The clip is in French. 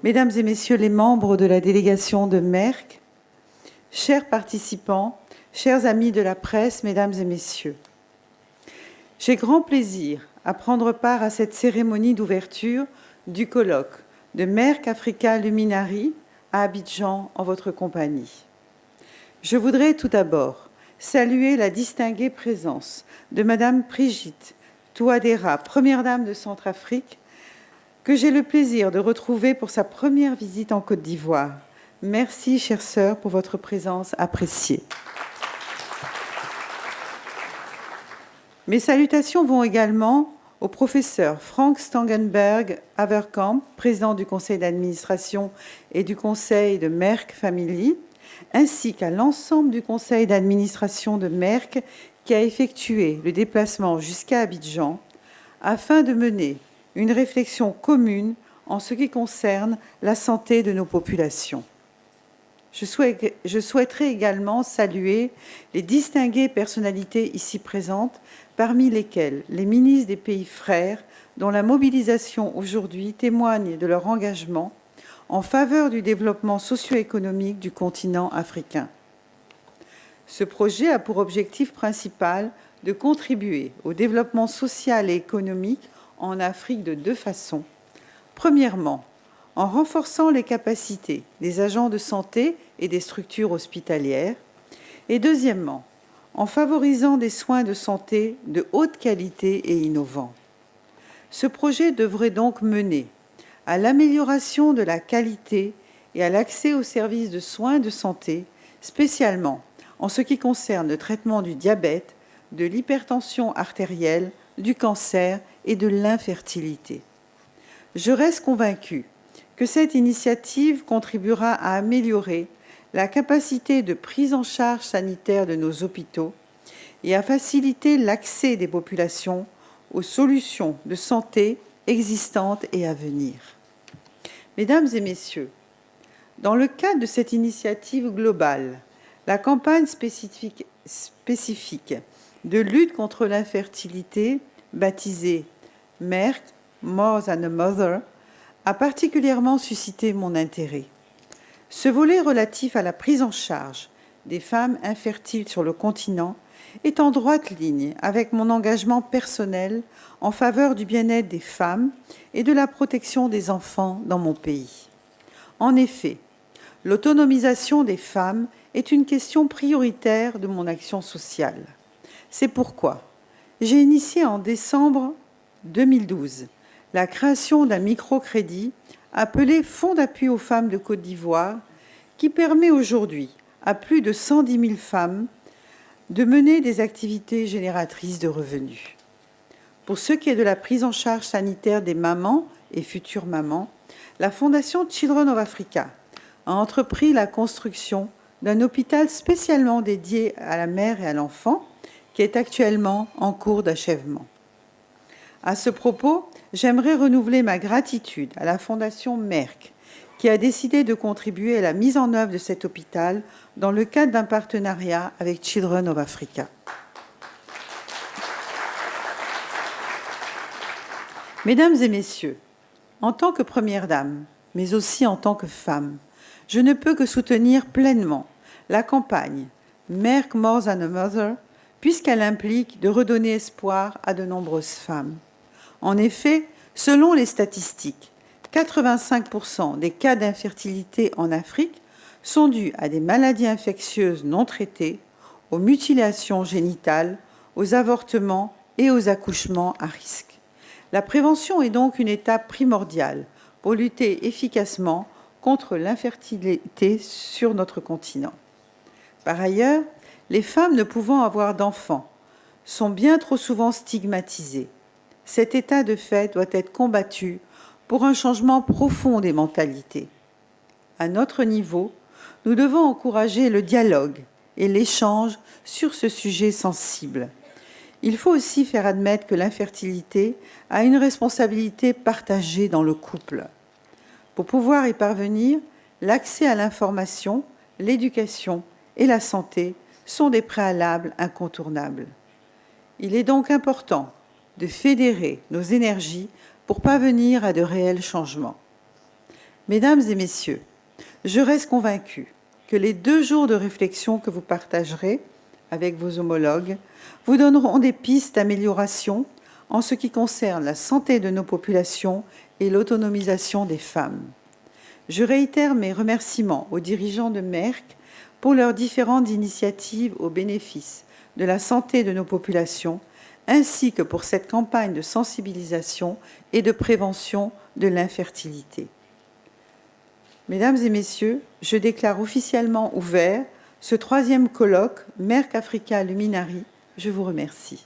Mesdames et Messieurs les membres de la délégation de Merck, chers participants, chers amis de la presse, Mesdames et Messieurs, j'ai grand plaisir à prendre part à cette cérémonie d'ouverture du colloque de Merck Africa Luminary à Abidjan en votre compagnie. Je voudrais tout d'abord saluer la distinguée présence de Madame Brigitte Touadéra, Première Dame de Centrafrique, que j'ai le plaisir de retrouver pour sa première visite en Côte d'Ivoire. Merci, chère sœur, pour votre présence appréciée. Mes salutations vont également au professeur Frank Stangenberg Haverkamp, président du conseil d'administration et du conseil de Merck Family, ainsi qu'à l'ensemble du conseil d'administration de Merck qui a effectué le déplacement jusqu'à Abidjan afin de mener une réflexion commune en ce qui concerne la santé de nos populations. Je souhaiterais également saluer les distinguées personnalités ici présentes, parmi lesquelles les ministres des pays frères, dont la mobilisation aujourd'hui témoigne de leur engagement en faveur du développement socio-économique du continent africain. Ce projet a pour objectif principal de contribuer au développement social et économique en Afrique de deux façons. Premièrement, en renforçant les capacités des agents de santé et des structures hospitalières. Et deuxièmement, en favorisant des soins de santé de haute qualité et innovants. Ce projet devrait donc mener à l'amélioration de la qualité et à l'accès aux services de soins de santé, spécialement en ce qui concerne le traitement du diabète, de l'hypertension artérielle, du cancer et de l'infertilité. Je reste convaincue que cette initiative contribuera à améliorer la capacité de prise en charge sanitaire de nos hôpitaux et à faciliter l'accès des populations aux solutions de santé existantes et à venir. Mesdames et Messieurs, dans le cadre de cette initiative globale, la campagne spécifique de lutte contre l'infertilité, baptisée Merck More Than a Mother, a particulièrement suscité mon intérêt. Ce volet relatif à la prise en charge des femmes infertiles sur le continent est en droite ligne avec mon engagement personnel en faveur du bien-être des femmes et de la protection des enfants dans mon pays. En effet, l'autonomisation des femmes est une question prioritaire de mon action sociale. C'est pourquoi j'ai initié en décembre 2012 la création d'un microcrédit appelé Fonds d'appui aux femmes de Côte d'Ivoire, qui permet aujourd'hui à plus de 110 000 femmes de mener des activités génératrices de revenus. Pour ce qui est de la prise en charge sanitaire des mamans et futures mamans, la Fondation Children of Africa a entrepris la construction d'un hôpital spécialement dédié à la mère et à l'enfant, qui est actuellement en cours d'achèvement. À ce propos, j'aimerais renouveler ma gratitude à la Fondation Merck, qui a décidé de contribuer à la mise en œuvre de cet hôpital dans le cadre d'un partenariat avec Children of Africa. Mesdames et Messieurs, en tant que Première Dame, mais aussi en tant que femme, je ne peux que soutenir pleinement la campagne Merck More Than a Mother, puisqu'elle implique de redonner espoir à de nombreuses femmes. En effet, selon les statistiques, 85% des cas d'infertilité en Afrique sont dus à des maladies infectieuses non traitées, aux mutilations génitales, aux avortements et aux accouchements à risque. La prévention est donc une étape primordiale pour lutter efficacement contre l'infertilité sur notre continent. Par ailleurs, les femmes ne pouvant avoir d'enfants sont bien trop souvent stigmatisées. Cet état de fait doit être combattu pour un changement profond des mentalités. À notre niveau, nous devons encourager le dialogue et l'échange sur ce sujet sensible. Il faut aussi faire admettre que l'infertilité a une responsabilité partagée dans le couple. Pour pouvoir y parvenir, l'accès à l'information, l'éducation et la santé sont des préalables incontournables. Il est donc important de fédérer nos énergies pour parvenir à de réels changements. Mesdames et messieurs, je reste convaincue que les 2 jours de réflexion que vous partagerez avec vos homologues vous donneront des pistes d'amélioration en ce qui concerne la santé de nos populations et l'autonomisation des femmes. Je réitère mes remerciements aux dirigeants de Merck pour leurs différentes initiatives au bénéfice de la santé de nos populations, ainsi que pour cette campagne de sensibilisation et de prévention de l'infertilité. Mesdames et messieurs, je déclare officiellement ouvert ce 3e colloque Merck Africa Luminary. Je vous remercie.